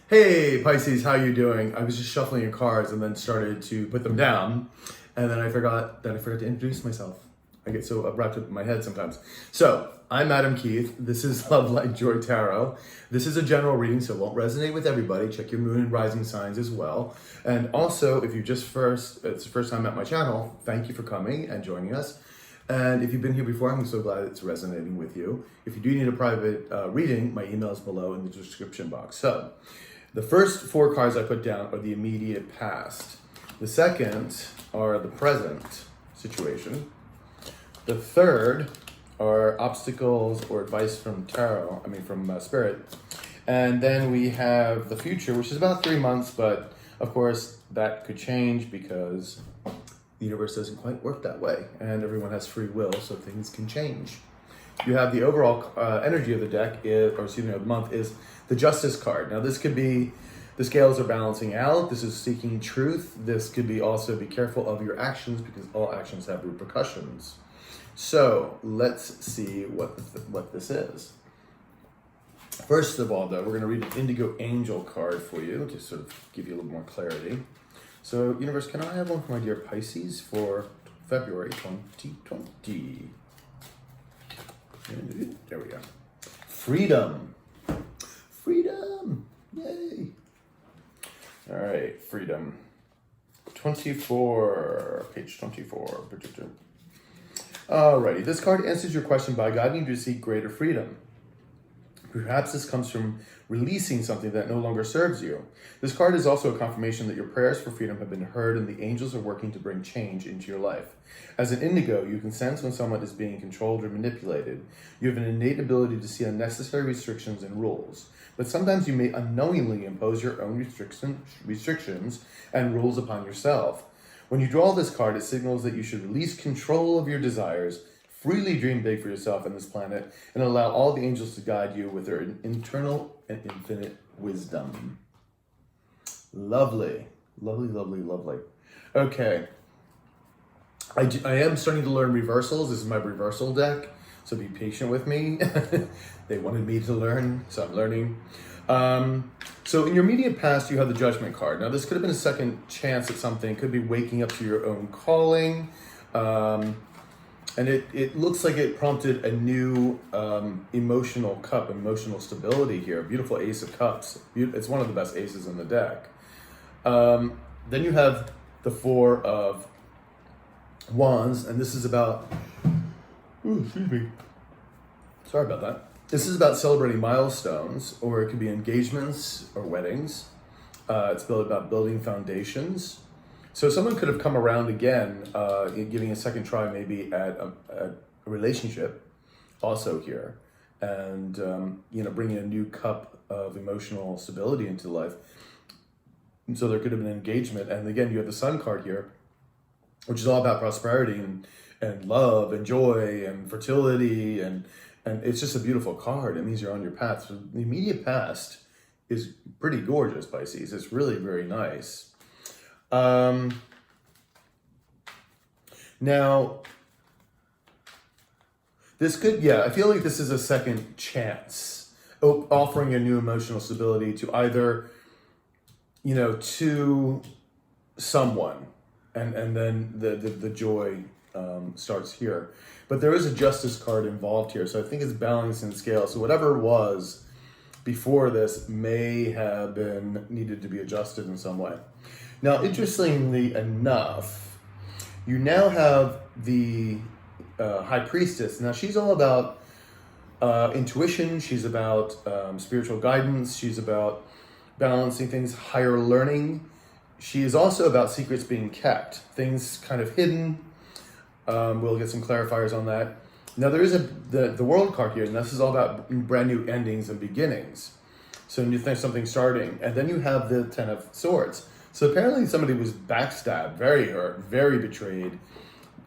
Hey Pisces, how you doing? I was just shuffling your cards and then started to put them down, and then I forgot to introduce myself. I get so wrapped up in my head sometimes. So I'm Adam Keith. This is Love Light Joy Tarot. This is a general reading, so it won't resonate with everybody. Check your moon and rising signs as well. And also, if it's the first time at my channel, thank you for coming and joining us. And if you've been here before, I'm so glad it's resonating with you. If you do need a private reading, my email is below in the description box. So the first four cards I put down are the immediate past. The second are the present situation. The third are obstacles or advice from Spirit. And then we have the future, which is about 3 months, but of course that could change because the universe doesn't quite work that way and everyone has free will, so things can change. You have the overall energy of the deck, of the month, is the Justice card. Now this could be the scales are balancing out. This is seeking truth. This could be also be careful of your actions because all actions have repercussions. So let's see what this is. First of all, though, we're going to read an Indigo Angel card for you to sort of give you a little more clarity. So, universe, can I have one for my dear Pisces for February 2020? There we go. Freedom. Freedom. Yay. All right, freedom. 24, page 24. Alrighty, this card answers your question by guiding you to seek greater freedom. Perhaps this comes from releasing something that no longer serves you. This card is also a confirmation that your prayers for freedom have been heard and the angels are working to bring change into your life. As an indigo, you can sense when someone is being controlled or manipulated. You have an innate ability to see unnecessary restrictions and rules. But sometimes you may unknowingly impose your own restrictions and rules upon yourself. When you draw this card, it signals that you should release control of your desires, freely dream big for yourself and this planet, and allow all the angels to guide you with their internal and infinite wisdom. Lovely. Lovely, lovely, lovely. Okay. I am starting to learn reversals. This is my reversal deck, so be patient with me. They wanted me to learn, so I'm learning. So in your immediate past, you have the Judgment card. Now, this could have been a second chance at something. It could be waking up to your own calling. And it looks like it prompted a new emotional stability here. Beautiful Ace of Cups. It's one of the best aces in the deck. Then you have the Four of Wands, and this is about... Ooh, excuse me. Sorry about that. This is about celebrating milestones, or it could be engagements or weddings. It's about building foundations. So someone could have come around again, giving a second try maybe at a relationship also here, and bringing a new cup of emotional stability into life. And so there could have been an engagement. And again, you have the Sun card here, which is all about prosperity and love and joy and fertility, and it's just a beautiful card. It means you're on your path. So the immediate past is pretty gorgeous, Pisces. It's really very nice. Now, this could, I feel like this is a second chance, offering a new emotional stability to either, to someone, and then the joy starts here. But there is a Justice card involved here, so I think it's balancing scale. So whatever was before this may have been needed to be adjusted in some way. Now, interestingly enough, you now have the High Priestess. Now, she's all about intuition. She's about spiritual guidance. She's about balancing things, higher learning. She is also about secrets being kept, things kind of hidden. We'll get some clarifiers on that. Now, there is the World card here, and this is all about brand new endings and beginnings. So you think something starting, and then you have the Ten of Swords. So apparently somebody was backstabbed, very hurt, very betrayed.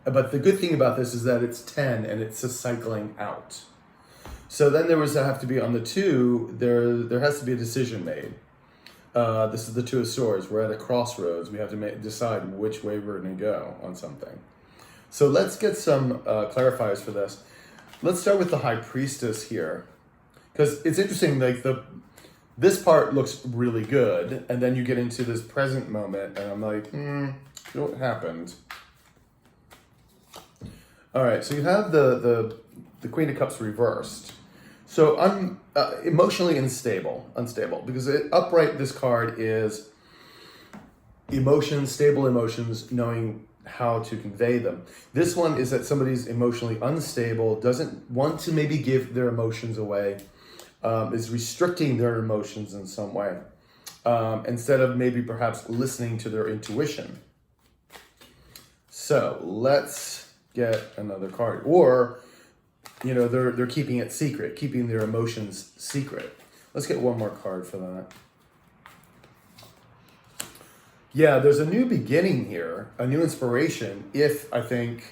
But the good thing about this is that it's 10 and it's a cycling out. So then there was to have to be on the 2, there has to be a decision made. This is the Two of Swords. We're at a crossroads. We have to decide which way we're going to go on something. So let's get some clarifiers for this. Let's start with the High Priestess here. Because it's interesting, like this part looks really good, and then you get into this present moment, and I'm like, what happened? All right, so you have the Queen of Cups reversed. So I'm emotionally unstable, because upright, this card is emotions, stable emotions, knowing how to convey them. This one is that somebody's emotionally unstable, doesn't want to maybe give their emotions away, is restricting their emotions in some way, instead of maybe perhaps listening to their intuition. So let's get another card. Or, you know, they're keeping it secret, keeping their emotions secret. Let's get one more card for that. Yeah, there's a new beginning here, a new inspiration, I think...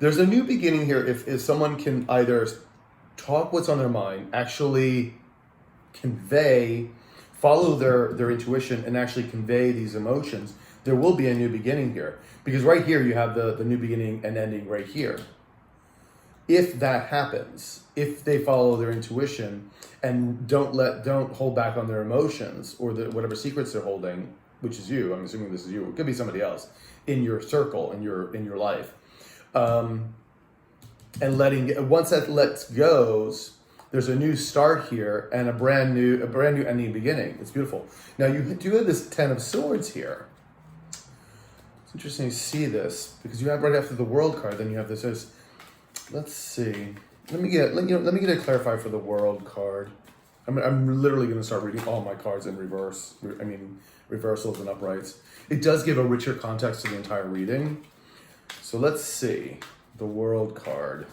There's a new beginning here if someone can either talk what's on their mind, actually follow their intuition and actually convey these emotions. There will be a new beginning here. Because right here you have the new beginning and ending right here. If that happens, if they follow their intuition and don't hold back on their emotions or whatever secrets they're holding, which is you, I'm assuming this is you, it could be somebody else in your circle, in your life. And once that lets goes, there's a new start here and a brand new ending beginning. It's beautiful. Now you do have this Ten of Swords here. It's interesting to see this because you have right after the World card, then you have this as, let's see. Let me get a clarifier for the World card. I'm literally going to start reading all my cards in reverse. I mean, reversals and uprights. It does give a richer context to the entire reading. So let's see, the World card.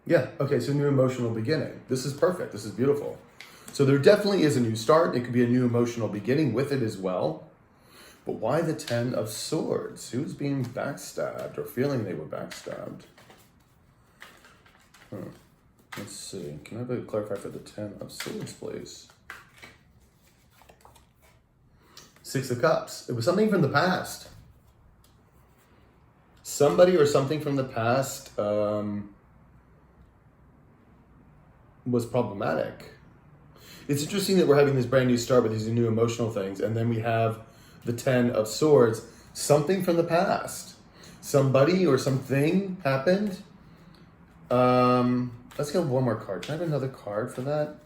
Yeah, okay, so new emotional beginning. This is perfect, this is beautiful. So there definitely is a new start. It could be a new emotional beginning with it as well. But why the Ten of Swords? Who's being backstabbed or feeling they were backstabbed? Let's see, can I have a clarifier for the Ten of Swords, please? Six of Cups, it was something from the past. Somebody or something from the past was problematic. It's interesting that we're having this brand new start with these new emotional things, and then we have the Ten of Swords, something from the past. Somebody or something happened. Let's get one more card. Can I have another card for that?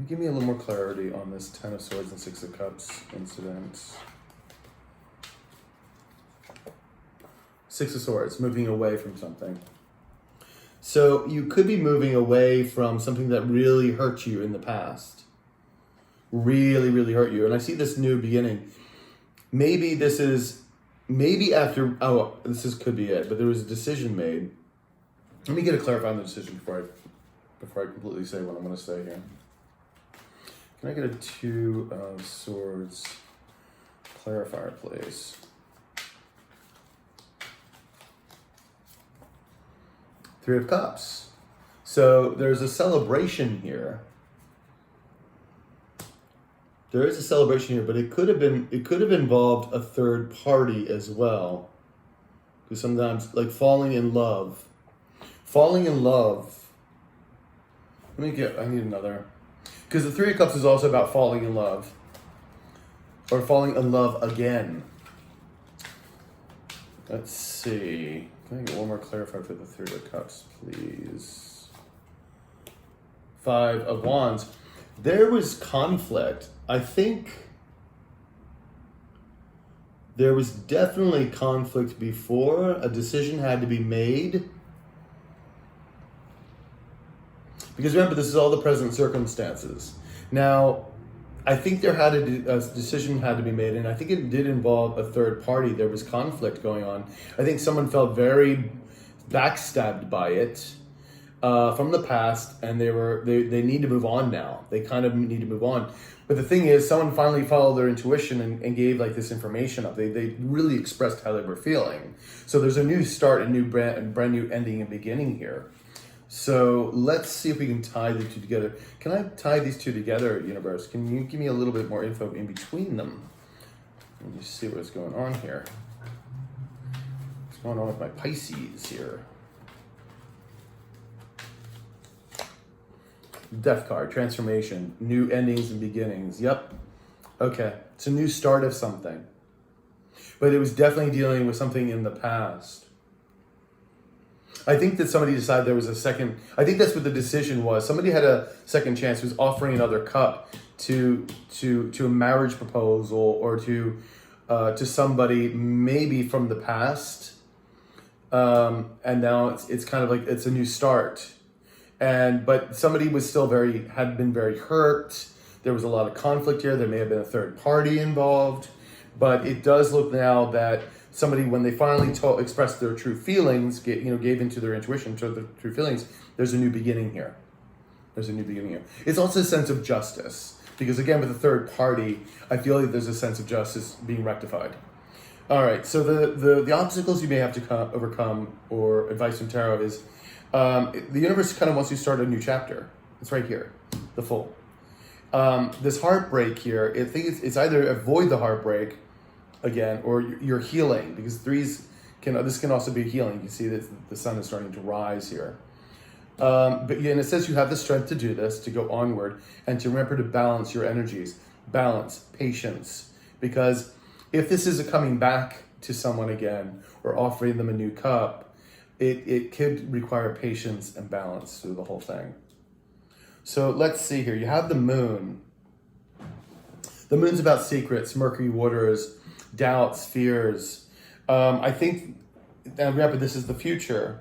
Give me a little more clarity on this Ten of Swords and Six of Cups incident. Six of Swords, moving away from something. So you could be moving away from something that really hurt you in the past. Really, really hurt you. And I see this new beginning. Maybe this is, could be it, but there was a decision made. Let me get a clarifier on the decision before I completely say what I'm going to say here. Can I get a Two of Swords clarifier, please? Three of Cups. So there's a celebration here. There is a celebration here, but it could have involved a third party as well. Because sometimes, like falling in love. I need another. Because the Three of Cups is also about falling in love. Or falling in love again. Let's see. Can I get one more clarifier for the Three of Cups, please? Five of Wands. There was conflict. I think there was definitely conflict before. A decision had to be made. Because remember, this is all the present circumstances. Now, I think there had a decision had to be made, and I think it did involve a third party. There was conflict going on. I think someone felt very backstabbed by it from the past, and they need to move on now. They kind of need to move on. But the thing is, someone finally followed their intuition and gave like this information up. They really expressed how they were feeling. So there's a new start, a new brand new ending and beginning here. So let's see if we can tie the two together. Can I tie these two together, universe? Can you give me a little bit more info in between them? Let me see what's going on here. What's going on with my Pisces here? Death card, transformation, new endings and beginnings. Yep. Okay. It's a new start of something. But it was definitely dealing with something in the past. I think that somebody decided there was a second. I think that's what the decision was. Somebody had a second chance, was offering another cup to a marriage proposal, or to somebody maybe from the past, and now it's kind of like it's a new start. But somebody was still had been very hurt. There was a lot of conflict here. There may have been a third party involved, but it does look now that somebody, when they finally expressed their true feelings, gave into their intuition, to their true feelings, there's a new beginning here. There's a new beginning here. It's also a sense of justice, because again, with the third party, I feel like there's a sense of justice being rectified. All right, so the obstacles you may have to overcome, or advice from tarot, is the universe kind of wants you to start a new chapter. It's right here, the Fool. This heartbreak here, I think it's either avoid the heartbreak again, or you're healing, because this can also be healing. You can see that the sun is starting to rise here. But yeah, and it says you have the strength to do this, to go onward, and to remember to balance your energies, balance, patience, because if this is a coming back to someone again, or offering them a new cup, it could require patience and balance through the whole thing. So let's see here. You have the moon. The moon's about secrets, murky waters, doubts, fears. I think, and remember, this is the future.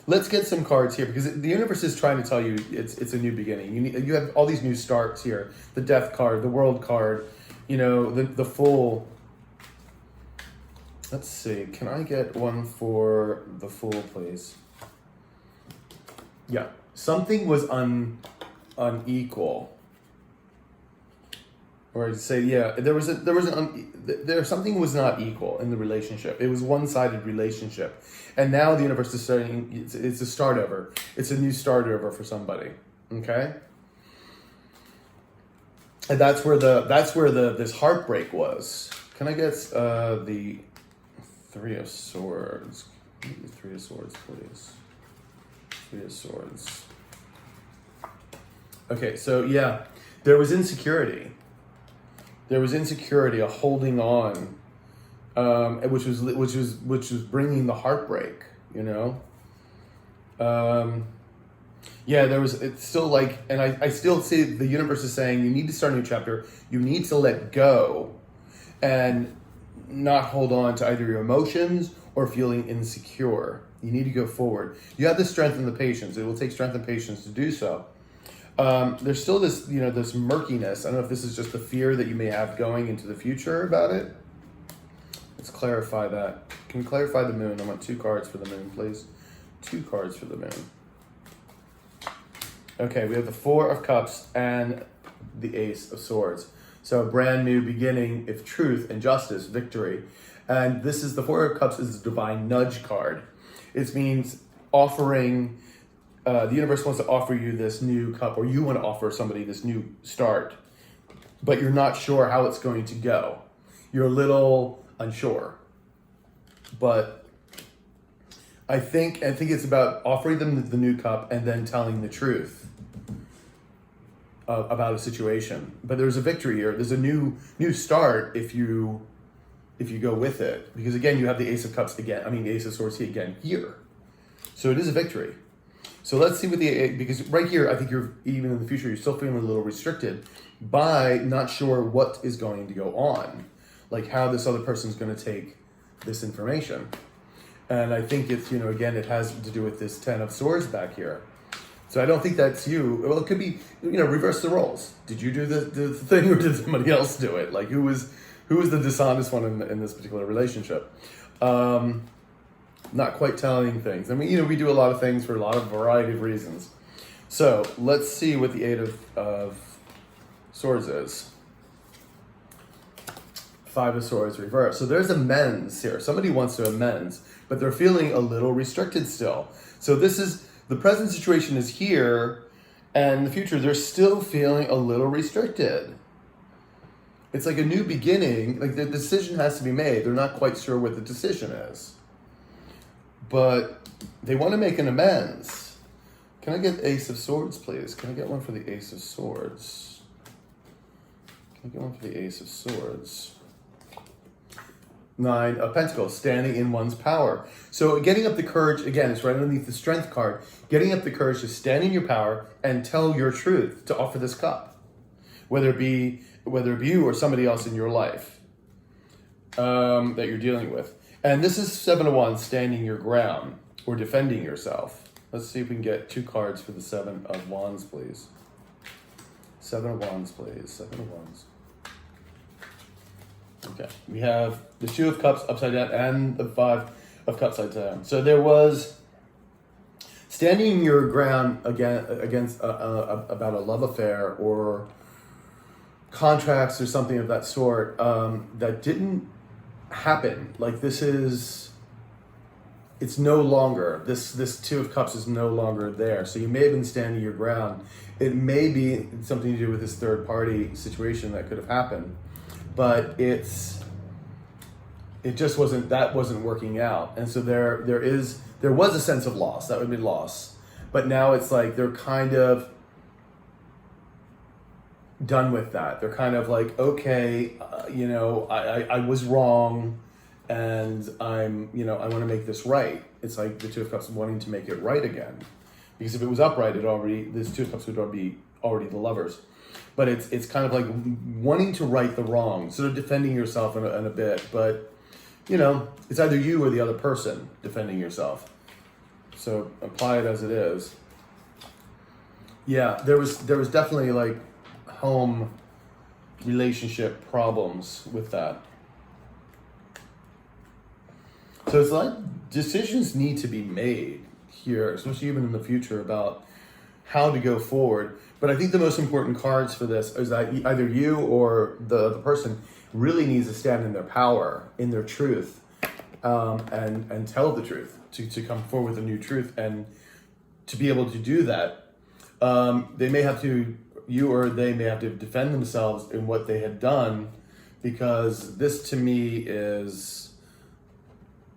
Let's get some cards here, because the universe is trying to tell you it's a new beginning. You have all these new starts here. The Death card, the World card, the Fool. Let's see. Can I get one for the Fool, please? Yeah. Something was unequal. Or I'd say, yeah, something was not equal in the relationship. It was one-sided relationship. And now the universe is starting, it's a start over. It's a new start over for somebody. Okay? And that's where this heartbreak was. Can I get the Three of Swords? Three of Swords, please. Three of Swords. Okay, so yeah, there was insecurity. There was insecurity, a holding on, which was bringing the heartbreak. Yeah, it's still like, and I still see the universe is saying you need to start a new chapter. You need to let go, and not hold on to either your emotions or feeling insecure. You need to go forward. You have the strength and the patience. It will take strength and patience to do so. There's still this, this murkiness. I don't know if this is just the fear that you may have going into the future about it. Let's clarify that. Can you clarify the moon? I want 2 cards for the moon, please. 2 cards for the moon. Okay, we have the Four of Cups and the Ace of Swords. So a brand new beginning, if truth and justice, victory. And this is the Four of Cups is the divine nudge card. It means offering. The universe wants to offer you this new cup, or you want to offer somebody this new start, but you're not sure how it's going to go. You're a little unsure. But I think it's about offering them the new cup and then telling the truth about a situation. But there's a victory here. There's a new start if you go with it, because again, you have the Ace of Cups again. The Ace of Swords again here. So it is a victory. So let's see because right here, I think you're, even in the future, you're still feeling a little restricted by not sure what is going to go on, like how this other person's going to take this information. And I think it's, again, it has to do with this Ten of Swords back here. So I don't think that's you. Well, it could be, reverse the roles. Did you do the thing, or did somebody else do it? Like who was the dishonest one in this particular relationship? Not quite telling things. We do a lot of things for a lot of variety of reasons. So let's see what the Eight of Swords is. Five of Swords reverse. So there's amends here. Somebody wants to amends, but they're feeling a little restricted still. So this is, the present situation is here, and in the future they're still feeling a little restricted. It's like a new beginning, like the decision has to be made. They're not quite sure what the decision is. But they want to make an amends. Can I get Ace of Swords, please? Can I get one for the Ace of Swords? Can I get one for the Ace of Swords? 9 of Pentacles, standing in one's power. So getting up the courage, again, it's right underneath the Strength card. Getting up the courage to stand in your power and tell your truth, to offer this cup. Whether it be you or somebody else in your life that you're dealing with. And this is 7 of Wands, standing your ground or defending yourself. Let's see if we can get 2 cards for the 7 of Wands, please. 7 of Wands, please. 7 of Wands. Okay, we have the 2 of Cups upside down and the 5 of Cups upside down. So there was standing your ground against about a love affair or contracts or something of that sort that didn't happen. Like it's no longer, this 2 of Cups is no longer there. So you may have been standing your ground. It may be something to do with this third party situation that could have happened. But it just wasn't working out. And so there was a sense of loss. That would be loss. But now it's like they're kind of done with that. They're kind of like, okay, I was wrong and I want to make this right. It's like the 2 of Cups wanting to make it right again. Because if it was upright, this 2 of Cups would be already the lovers. But it's kind of like wanting to right the wrong, sort of defending yourself in a bit. But, it's either you or the other person defending yourself. So apply it as it is. Yeah, there was definitely like home relationship problems with that. So it's like decisions need to be made here, especially even in the future, about how to go forward. But I think the most important cards for this is that either you or the person really needs to stand in their power, in their truth, and tell the truth, to come forward with a new truth. And to be able to do that, they may have to defend themselves in what they had done, because this to me is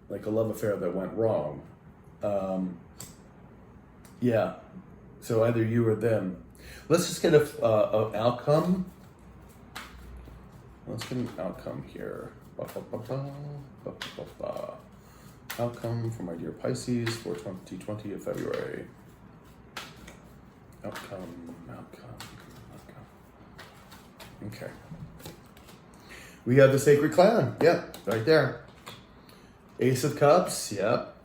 like a love affair that went wrong. Yeah. So either you or them. Let's just get an outcome. Let's get an outcome here. Outcome for my dear Pisces for 2020 of February. Outcome. Okay. We have the Sacred Clan. Yep, right there. Ace of Cups. Yep.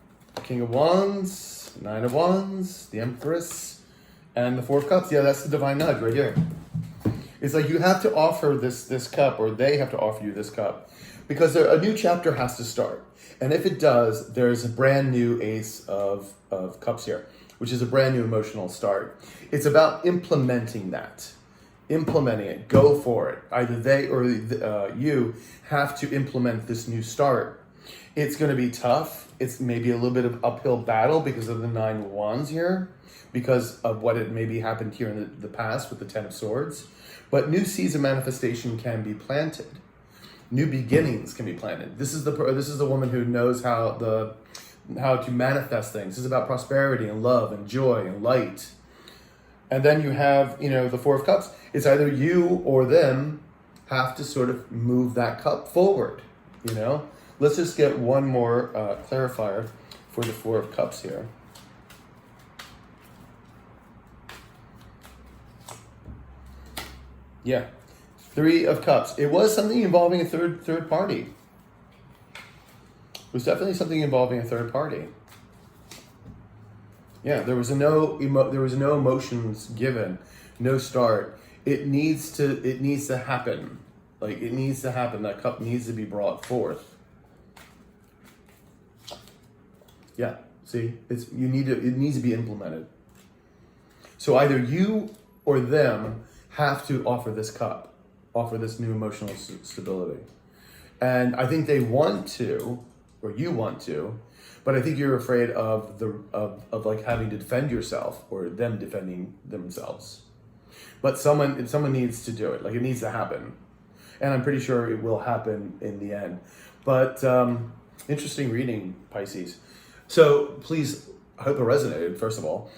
King of Wands. 9 of Wands. The Empress. And the 4 of Cups. Yeah, that's the divine nudge right here. It's like you have to offer this cup, or they have to offer you this cup, because a new chapter has to start. And if it does, there's a brand new Ace of Cups here, which is a brand new emotional start. It's about implementing that. Implementing it. Go for it. Either they or you have to implement this new start. It's going to be tough. It's maybe a little bit of uphill battle because of the 9 of Wands here, because of what had maybe happened here in the past with the 10 of Swords. But new seeds of manifestation can be planted. New beginnings can be planted. This is the woman who knows how to manifest things. This is about prosperity and love and joy and light. And then you have, the 4 of Cups. It's either you or them have to sort of move that cup forward, Let's just get one more clarifier for the 4 of Cups here. Yeah, 3 of Cups. It was something involving a third party. It was definitely something involving a third party. Yeah, there was no emotions given, no start. It needs to happen. Like, it needs to happen. That cup needs to be brought forth. Yeah, see, it needs to be implemented. So either you or them have to offer this cup, offer this new emotional stability. And I think they want to, or you want to, but I think you're afraid of like having to defend yourself or them defending themselves. But someone needs to do it. Like, it needs to happen. And I'm pretty sure it will happen in the end. But interesting reading, Pisces. So please, I hope it resonated, first of all.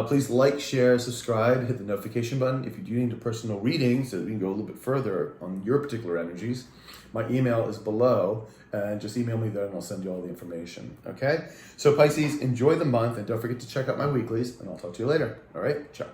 Please like, share, subscribe, hit the notification button. If you do need a personal reading so that we can go a little bit further on your particular energies, my email is below, and just email me there and I'll send you all the information, okay? So Pisces, enjoy the month, and don't forget to check out my weeklies, and I'll talk to you later. All right, ciao.